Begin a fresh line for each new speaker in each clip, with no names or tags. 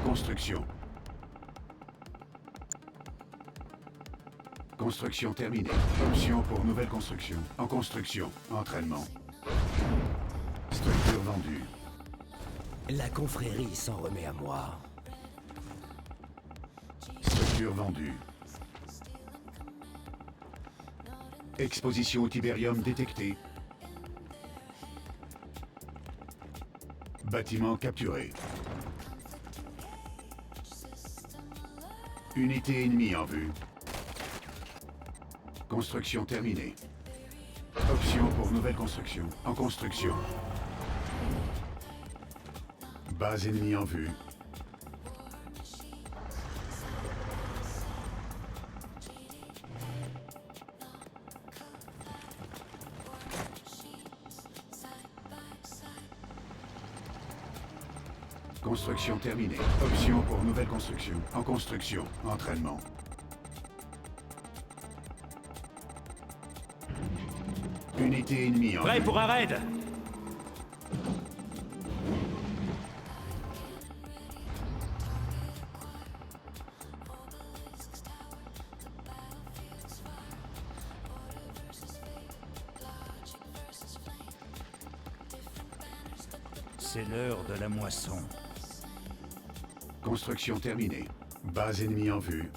construction. Construction terminée. Option pour nouvelle construction. En construction. Entraînement. Structure vendue.
La confrérie s'en remet à moi.
Structure vendue. Exposition au tibérium détectée. Bâtiment capturé. Unité ennemie en vue. Construction terminée. Option pour nouvelle construction. En construction. Base ennemie en vue. Construction terminée. Option pour nouvelle construction. En construction. Entraînement. Unité ennemie en
Prêt
vue.
pour un raid. C'est l'heure de la moisson.
Construction terminée. Base ennemie en vue.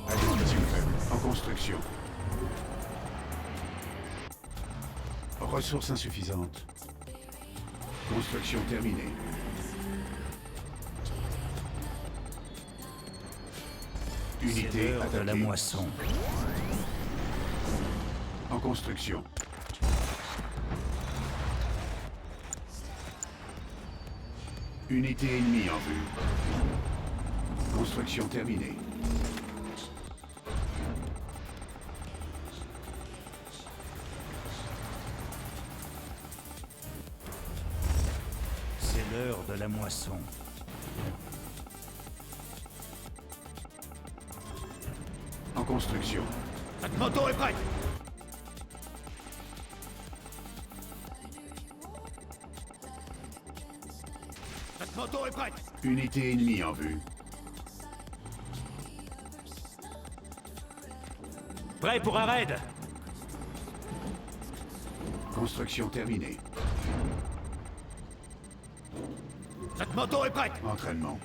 Alimentation faible. En construction. Ressources insuffisantes. Construction terminée.
C'est
Unité
l'heure de la
attaquée.
moisson.
En construction. Unité ennemie en vue. Construction terminée.
C'est l'heure de la moisson.
En construction.
Notre moto est prête. Notre moto est prête.
Unité ennemie en vue.
Prêt pour un raid.
Construction terminée.
Notre moto est prête.
Entraînement.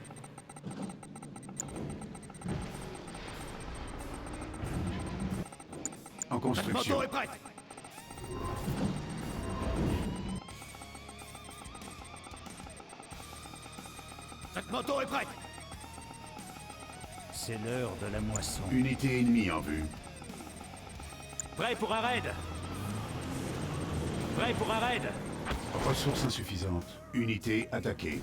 En
Notre
construction.
moto est prête. Notre moto est prête. C'est l'heure de la moisson.
Unité ennemie en vue.
Prêt pour un raid. Prêt pour un raid.
Ressources insuffisantes. Unité attaquée.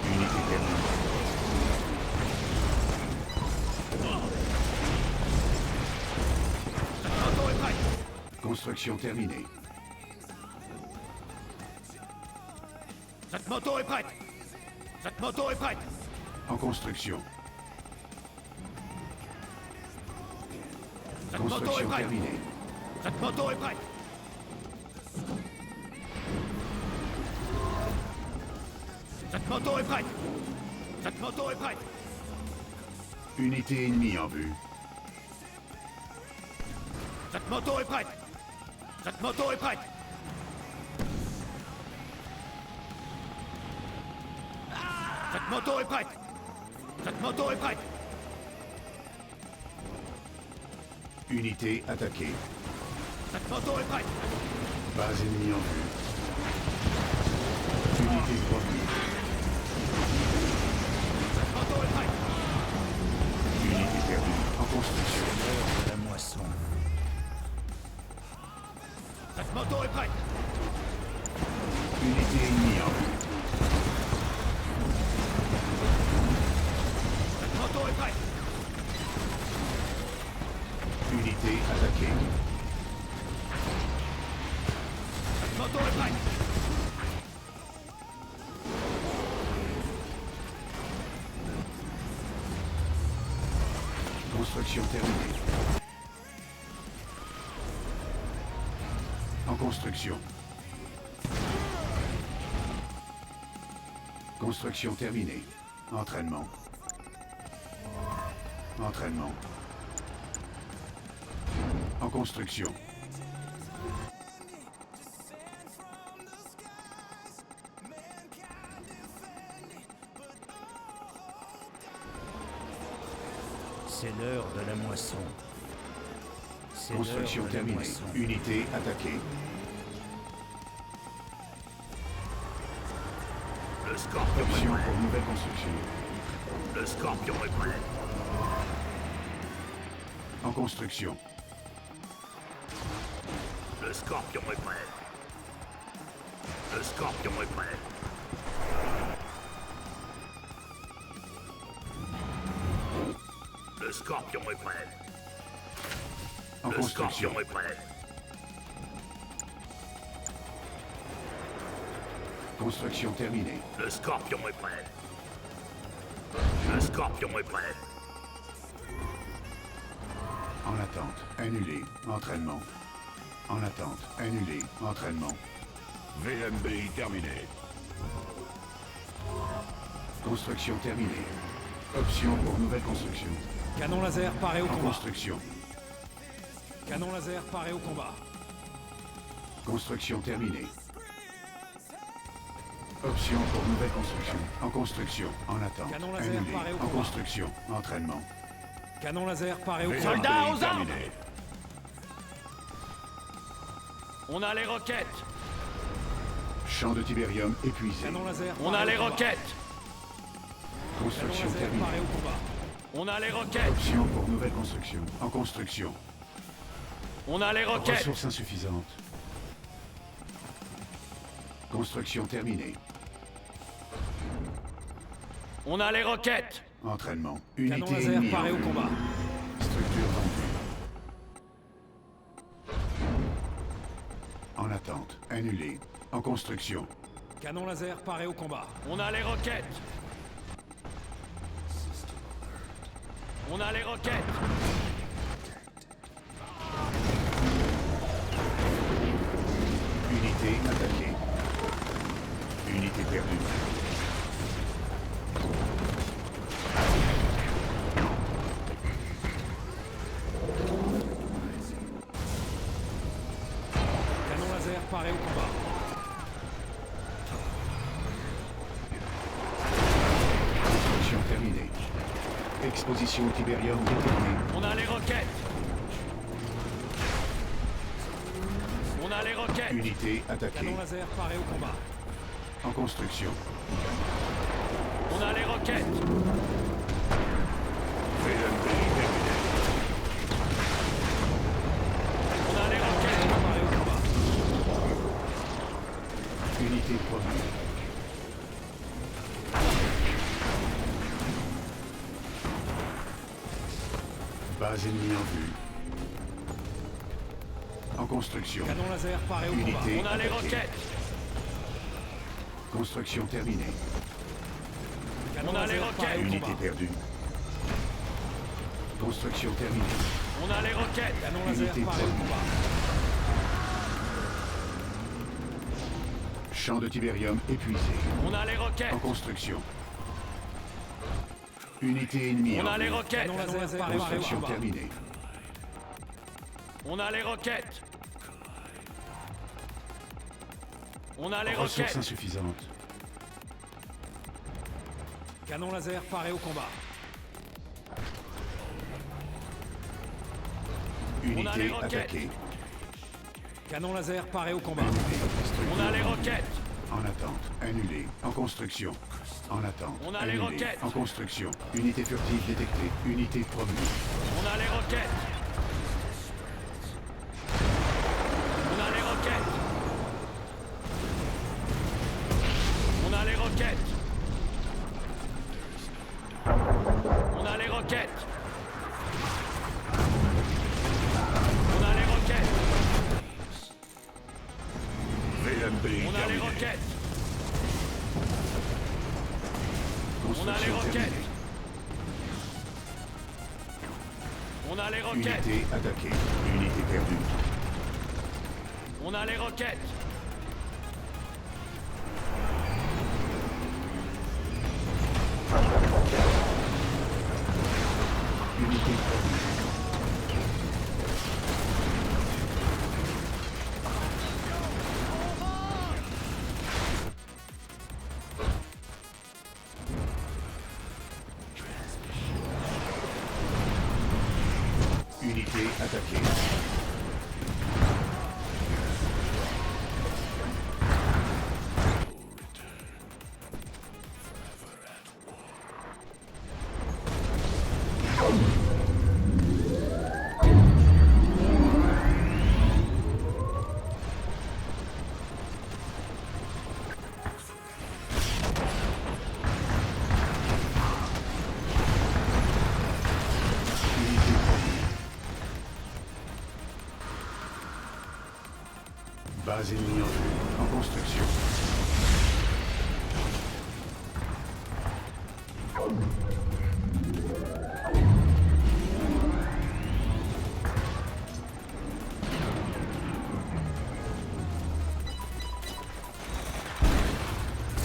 Unité terminée.
Notre moto est prête.
Construction terminée.
Notre moto est prête. Notre moto est prête.
En construction.
Notre moto est
Construction
prête.
terminée.
Notre moto est prête. Notre moto est prête. Notre moto est prête.
Unité ennemie en vue.
Notre moto est prête. Notre moto est prête. Notre moto est prête. Notre moto est prête.
Unité attaquée.
Notre moto est prête.
Base ennemie en vue. Unité revenue.
Notre moto est prête.
Unité perdue. En construction.
L'heure de la moisson. Notre moto est prête.
Unité ennemie en vue.
Notre moto est prête.
Unité attaquée.
Notre moto est prête.
Construction terminée. En construction. Construction terminée. Entraînement. Entraînement. En construction.
C'est l'heure de la moisson. C'est
Construction
l'heure de la
terminée.
moisson.
Unité attaquée.
Le scorpion est
Option
prêt.
pour nouvelle construction.
Le scorpion est prêt.
En construction.
Le scorpion est prêt. Le scorpion est prêt. Le scorpion est prêt.
En
Le
construction.
scorpion est prêt.
Construction terminée.
Le scorpion est prêt. Le scorpion est prêt.
En attente. Annulé. Entraînement. En attente. Annulé. Entraînement.
VMB terminé.
Construction terminée. Option pour nouvelle construction.
Canon laser paré au
En
combat.
construction.
Canon laser paré au combat.
Construction terminée. Option pour nouvelle construction. En construction. En attente.
Canon laser
Annulé.
paré au
En
combat.
construction. Entraînement.
Canon laser paré au combat.
Soldats aux armes. On a les roquettes.
Champ de Tiberium épuisé.
Canon laser
On a
paré
les
au combat.
roquettes.
Canon
Construction
laser
terminée.
paré au combat.
On a les roquettes.
Option pour nouvelle construction. En construction.
On a les roquettes.
Ressources insuffisantes. Construction terminée.
On a les roquettes.
Entraînement.
Canon
Unité
laser
ennemie
paré
en
au
vue.
combat.
Structure vendue. En attente. Annulé. En construction.
Canon laser paré au combat.
On a les roquettes. On a les roquettes.
Unité attaquée. Unité perdue.
Canon laser paré au combat.
Construction terminée. Exposition au Tiberium déterminée.
On a les roquettes. On a les roquettes.
Unité attaquée.
Canon laser paré au combat.
En construction.
On a les roquettes. On a les roquettes.
Paré au combat.
Unité promue. Base ennemie en vue. En construction.
Canon laser paré au combat.
Unité
On a les
attaquée.
roquettes.
Construction terminée.
Canon
On a les
laser
roquettes.
paré au
Unité
combat.
perdue. Construction terminée.
On a les roquettes.
Canon laser
Unité
paré au
promue.
combat.
Champ de Tiberium épuisé.
On a les roquettes.
En construction. Unité ennemie
On
en
a les
vue.
roquettes.
Canon laser paré au
Construction
combat.
terminée.
On a les roquettes. On a les
Ressources
roquettes.
insuffisantes.
Canon laser paré au combat.
On a les
Unité
roquettes.
attaquée.
Canon laser paré au combat.
On a les roquettes.
En attente. Annulé. En construction. En attente.
On a les
Annulé.
roquettes.
En construction. Unité furtive détectée. Unité promue.
On a les roquettes. On a les roquettes. On a les roquettes. On a les roquettes. On a les roquettes. On a les roquettes. On a les
Construction
roquettes.
terminée.
On a les roquettes.
Unité attaquée. Unité perdue.
On a les roquettes.
Unité perdue. Unité attaquée. Unité perdue. Base ennemie en vue. En construction.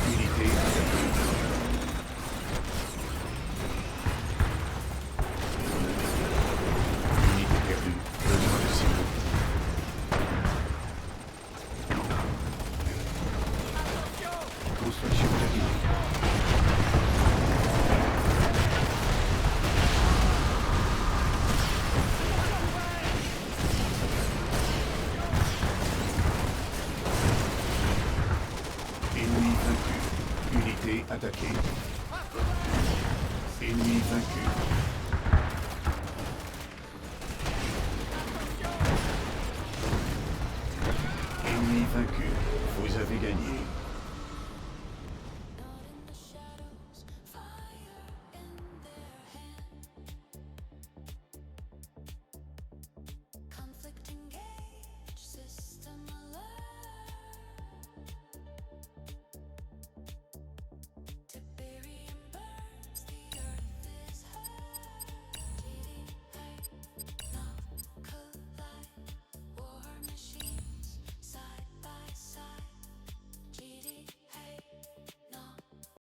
Unité attaquée. Unité perdue. Besoin de cible. Construction terminée. Ennemi vaincu. Unité attaquée. Ennemi vaincu. Ennemi vaincu. Vous avez gagné.